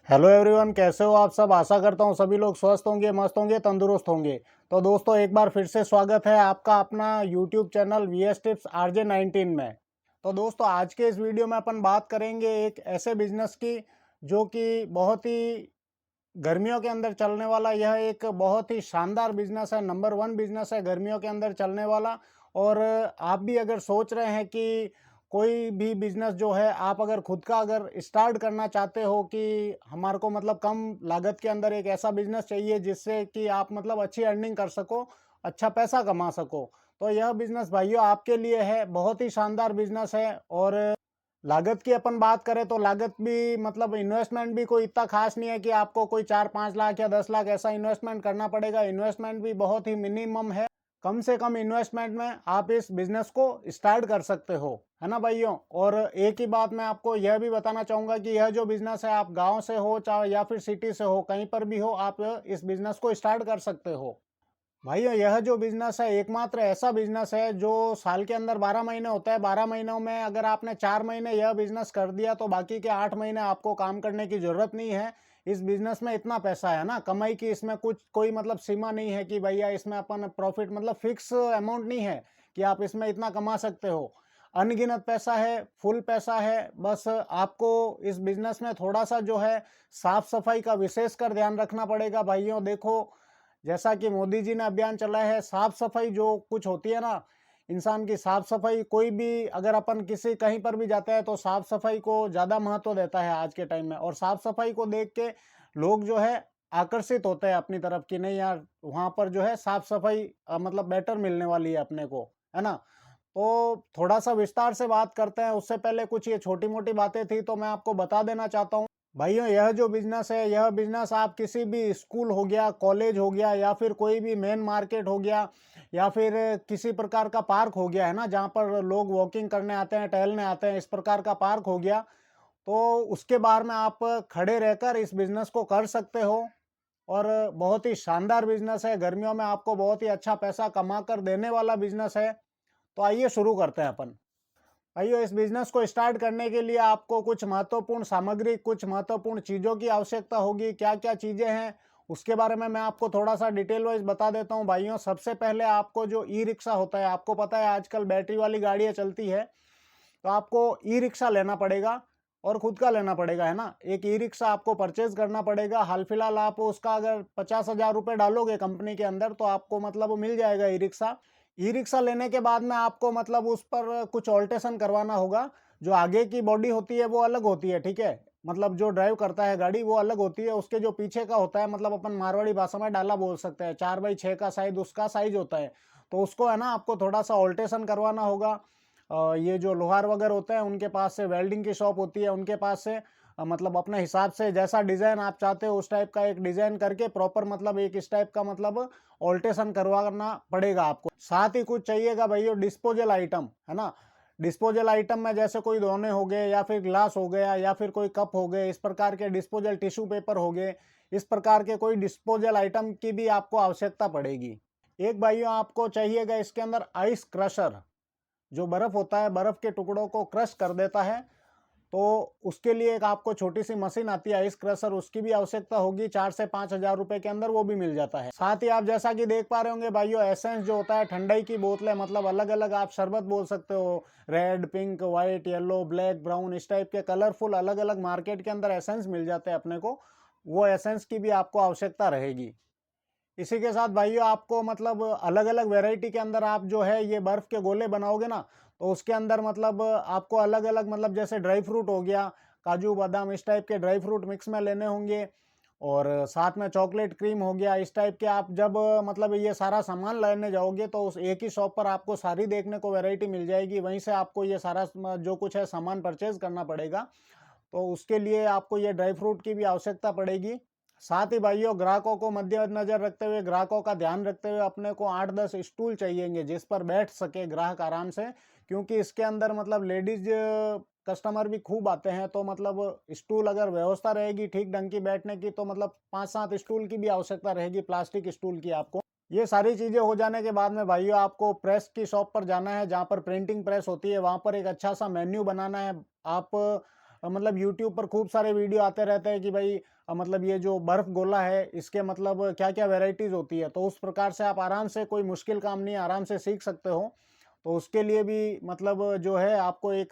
Hello everyone, कैसे हो आप सब। आशा करता हूँ सभी लोग स्वस्थ होंगे, मस्त होंगे, तंदुरुस्त होंगे। तो दोस्तों, एक बार फिर से स्वागत है आपका अपना YouTube channel VS tips RJ19 में। तो दोस्तों, आज के इस वीडियो में अपन बात करेंगे एक ऐसे बिजनेस की जो कि बहुत ही गर्मियों के अंदर चलने वाला। यह एक बहुत ही शानदार बिजनेस है, नंबर 1 बिजनेस है गर्मियों के अंदर चलने वाला। और आप भी अगर सोच रहे हैं कि कोई भी बिजनेस जो है, आप अगर खुद का अगर स्टार्ट करना चाहते हो कि हमारे को मतलब कम लागत के अंदर एक ऐसा बिजनेस चाहिए जिससे कि आप मतलब अच्छी अर्निंग कर सको, अच्छा पैसा कमा सको, तो यह बिजनेस भाइयों आपके लिए है। बहुत ही शानदार बिजनेस है। और लागत की अपन बात करें तो लागत भी मतलब इन्वेस्टमेंट भी कोई इतना खास नहीं है कि आपको कोई 4-5 लाख या 10 लाख ऐसा इन्वेस्टमेंट करना पड़ेगा। इन्वेस्टमेंट भी बहुत ही मिनिमम है। कम से कम इन्वेस्टमेंट में आप इस बिजनेस को स्टार्ट कर सकते हो, है ना भाइयों। और एक ही बात मैं आपको यह भी बताना चाहूंगा कि यह जो बिजनेस है, आप गांव से हो चाहे या फिर सिटी से हो, कहीं पर भी हो, आप इस बिजनेस को स्टार्ट कर सकते हो। भाइयों, यह जो बिजनेस है एकमात्र ऐसा बिजनेस है जो साल के अंदर 12 महीने होता है। 12 महीनों में अगर आपने 4 महीने यह बिजनेस कर दिया तो बाकी के 8 महीने आपको काम करने की जरूरत नहीं है। इस बिजनेस में इतना पैसा है ना कमाई की, इसमें कुछ कोई मतलब सीमा नहीं है कि भैया इसमें अपन प्रॉफिट मतलब फिक्स अमाउंट नहीं है कि आप इसमें इतना कमा सकते हो। अनगिनत पैसा है, फुल पैसा है। बस आपको इस बिजनेस में थोड़ा सा जो है साफ सफाई का विशेष कर ध्यान रखना पड़ेगा। भाइयों देखो, जैसा कि मोदी जी ने अभियान चलाया है, साफ सफाई जो कुछ होती है ना, इंसान की साफ सफाई, कोई भी अगर अपन किसी कहीं पर भी जाते हैं तो साफ सफाई को ज्यादा महत्व देता है आज के टाइम में। और साफ सफाई को देख के लोग जो है आकर्षित होते हैं अपनी तरफ की, नहीं यार वहां पर जो है साफ सफाई मतलब बेटर मिलने वाली है अपने को, है ना। तो थोड़ा सा विस्तार से बात करते हैं। उससे पहले कुछ ये छोटी मोटी बातें थी तो मैं आपको बता देना चाहता हूँ भाइयों। यह जो बिजनेस है, यह बिजनेस आप किसी भी स्कूल हो गया, कॉलेज हो गया, या फिर कोई भी मेन मार्केट हो गया, या फिर किसी प्रकार का पार्क हो गया, है ना, जहाँ पर लोग वॉकिंग करने आते हैं, टहलने आते हैं, इस प्रकार का पार्क हो गया, तो उसके बाहर में आप खड़े रहकर इस बिजनेस को कर सकते हो। और बहुत ही शानदार बिजनेस है, गर्मियों में आपको बहुत ही अच्छा पैसा कमा कर देने वाला बिजनेस है। तो आइए शुरू करते हैं अपन। भाइयों, इस बिजनेस को स्टार्ट करने के लिए आपको कुछ महत्वपूर्ण सामग्री, कुछ महत्वपूर्ण चीज़ों की आवश्यकता होगी। क्या क्या चीज़ें हैं उसके बारे में मैं आपको थोड़ा सा डिटेल वाइज बता देता हूं भाइयों। सबसे पहले आपको जो ई रिक्शा होता है, आपको पता है आजकल बैटरी वाली गाड़ियां चलती है, तो आपको ई रिक्शा लेना पड़ेगा और खुद का लेना पड़ेगा, है ना। एक ई रिक्शा आपको परचेज करना पड़ेगा। हाल फिलहाल आप उसका अगर 50,000 रुपये डालोगे कंपनी के अंदर तो आपको मतलब मिल जाएगा ई रिक्शा। ई रिक्शा लेने के बाद में आपको मतलब उस पर कुछ ऑल्टेशन करवाना होगा। जो आगे की बॉडी होती है वो अलग होती है, ठीक है, मतलब जो ड्राइव करता है गाड़ी वो अलग होती है। उसके जो पीछे का होता है, मतलब अपन मारवाड़ी भाषा में डाला बोल सकते हैं, 4x6 का शायद उसका साइज होता है, तो उसको है ना आपको थोड़ा सा ऑल्टेशन करवाना होगा। ये जो लोहार वगैरह होते हैं उनके पास से, वेल्डिंग की शॉप होती है उनके पास से, मतलब अपने हिसाब से जैसा डिजाइन आप चाहते हो उस टाइप का एक डिजाइन करके प्रॉपर मतलब एक इस टाइप का मतलब ऑल्टेशन करवाना पड़ेगा आपको। साथ ही कुछ चाहिएगा भैया डिस्पोजल आइटम, है ना। डिस्पोजल आइटम में जैसे कोई दोने हो गए, या फिर ग्लास हो गया, या फिर कोई कप हो गए, इस प्रकार के डिस्पोजल, टिश्यू पेपर हो गए, इस प्रकार के कोई डिस्पोजल आइटम की भी आपको आवश्यकता पड़ेगी। एक भाइयों आपको चाहिएगा इसके अंदर आइस क्रशर। जो बर्फ होता है, बर्फ के टुकड़ों को क्रश कर देता है, तो उसके लिए एक आपको छोटी सी मशीन आती है आइस क्रशर, उसकी भी आवश्यकता होगी। 4 से 5 हजार रुपए के अंदर वो भी मिल जाता है। साथ ही आप जैसा कि देख पा रहे होंगे भाइयों, एसेंस जो होता है, ठंडाई की बोतलें, मतलब अलग अलग आप शरबत बोल सकते हो, red, pink, white, yellow, black, brown, इस टाइप के कलरफुल अलग अलग मार्केट के अंदर एसेंस मिल जाते हैं अपने को। वो एसेंस की भी आपको आवश्यकता रहेगी। इसी के साथ भाइयों आपको मतलब अलग अलग वैरायटी के अंदर आप जो है ये बर्फ के गोले बनाओगे ना, तो उसके अंदर मतलब आपको अलग अलग मतलब जैसे ड्राई फ्रूट हो गया, काजू बादाम, इस टाइप के ड्राई फ्रूट मिक्स में लेने होंगे। और साथ में चॉकलेट क्रीम हो गया, इस टाइप के आप जब मतलब ये सारा सामान लेने जाओगे तो उस एक ही शॉप पर आपको सारी देखने को वैरायटी मिल जाएगी। वहीं से आपको ये सारा जो कुछ है सामान परचेज करना पड़ेगा। तो उसके लिए आपको ये ड्राई फ्रूट की भी आवश्यकता पड़ेगी। साथ ही भाइयों, ग्राहकों को मद्देनजर रखते हुए, ग्राहकों का ध्यान रखते हुए अपने को 8-10 स्टूल चाहिएंगे जिस पर बैठ सके ग्राहक आराम से। क्योंकि इसके अंदर मतलब लेडीज कस्टमर भी खूब आते हैं, तो मतलब स्टूल अगर व्यवस्था रहेगी ठीक ढंग की बैठने की तो मतलब 5-7 स्टूल की भी आवश्यकता रहेगी, प्लास्टिक स्टूल की आपको। ये सारी चीजें हो जाने के बाद में भाइयों आपको प्रेस की शॉप पर जाना है, जहाँ पर प्रिंटिंग प्रेस होती है, वहां पर एक अच्छा सा मेन्यू बनाना है। आप मतलब यूट्यूब पर खूब सारे वीडियो आते रहते हैं कि भाई मतलब ये जो बर्फ गोला है इसके मतलब क्या क्या वेराइटीज़ होती है, तो उस प्रकार से आप आराम से, कोई मुश्किल काम नहीं है, आराम से सीख सकते हो। तो उसके लिए भी मतलब जो है आपको एक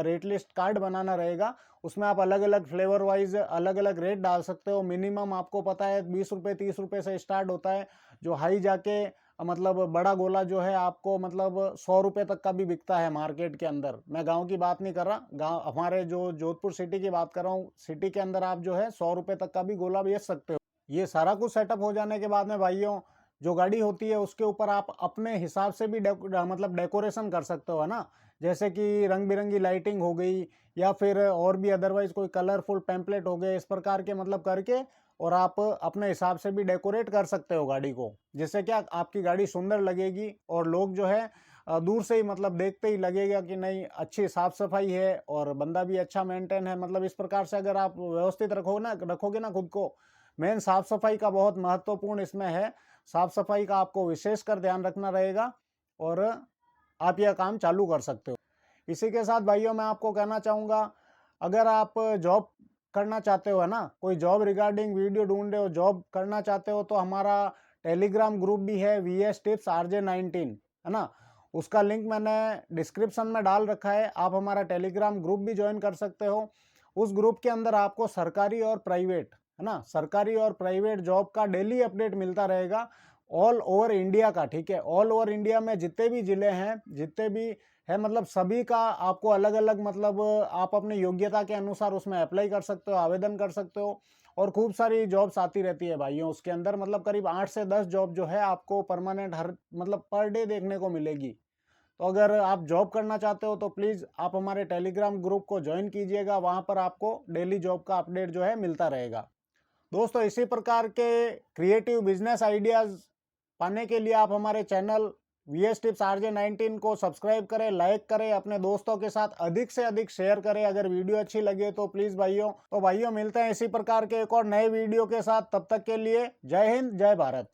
रेट लिस्ट कार्ड बनाना रहेगा। उसमें आप अलग-अलग फ्लेवर वाइज़ अलग-अलग रेट डाल सकते हो। मिनिमम आपको पता है ₹20 ₹30 से स्टार्ट होता है। जो हाई जाके मतलब बड़ा गोला जो है आपको मतलब ₹100 तक का भी बिकता है मार्केट के अंदर। मैं गाँव की बात नहीं कर रहा, गाँव हमारे जो जोधपुर सिटी की बात कर रहा हूँ। सिटी के अंदर आप जो है ₹100 तक का भी गोला बेच सकते हो। ये सारा कुछ सेटअप हो जाने के बाद में भाइयों, जो गाड़ी होती है उसके ऊपर आप अपने हिसाब से भी मतलब डेकोरेशन कर सकते हो, है ना? जैसे कि रंग-बिरंगी लाइटिंग हो गई या फिर और भी अदरवाइज़ कोई कलरफुल पैम्पलेट हो गए, इस प्रकार के मतलब करके और आप अपने हिसाब से भी डेकोरेट कर सकते हो गाड़ी को। जिससे क्या आपकी गाड़ी सुंदर लगेगी और लोग जो है दूर से ही मतलब देखते ही लगेगा कि नहीं, अच्छी साफ-सफाई है और बंदा भी अच्छा मेंटेन है। मतलब इस प्रकार से अगर आप व्यवस्थित रखोगे ना खुद को, मेन साफ-सफाई का बहुत महत्वपूर्ण इसमें है। साफ-सफाई का आपको विशेषकर ध्यान रखना रहेगा और आप यह काम चालू कर सकते हो। इसी के साथ भाइयों मैं आपको कहना चाहूँगा, अगर आप जॉब करना चाहते हो, है ना? कोई जॉब रिगार्डिंग वीडियो ढूँढ रहे हो, जॉब करना चाहते हो, तो हमारा टेलीग्राम ग्रुप भी है वीएस टिप्स आरजे 19, है ना? उसका लिंक मैंने डिस्क्रिप्शन में डाल रखा है। आप हमारा टेलीग्राम ग्रुप भी जॉइन कर सकते हो। उस ग्रुप के अंदर आपको सरकारी और प्राइवेट, है ना? सरकारी और प्राइवेट जॉब का डेली अपडेट मिलता रहेगा, ऑल ओवर इंडिया का, ठीक है? ऑल ओवर इंडिया में जितने भी ज़िले हैं, जितने भी है मतलब सभी का आपको अलग-अलग मतलब आप अपनी योग्यता के अनुसार उसमें अप्लाई कर सकते हो, आवेदन कर सकते हो और खूब सारी जॉब्स आती रहती है भाइयों उसके अंदर। मतलब करीब 8 से 10 जॉब जो है आपको परमानेंट हर मतलब पर डे देखने को मिलेगी। तो अगर आप जॉब करना चाहते हो तो प्लीज़ आप हमारे टेलीग्राम ग्रुप को जॉइन कीजिएगा, वहाँ पर आपको डेली जॉब का अपडेट जो है मिलता रहेगा। दोस्तों इसी प्रकार के क्रिएटिव बिजनेस आइडियाज़ पाने के लिए आप हमारे चैनल वीएस टिप्स आरजे 19 को सब्सक्राइब करें, लाइक करें, अपने दोस्तों के साथ अधिक से अधिक शेयर करें। अगर वीडियो अच्छी लगे तो प्लीज़ भाइयों, मिलते हैं इसी प्रकार के एक और नए वीडियो के साथ। तब तक के लिए जय हिंद, जय भारत।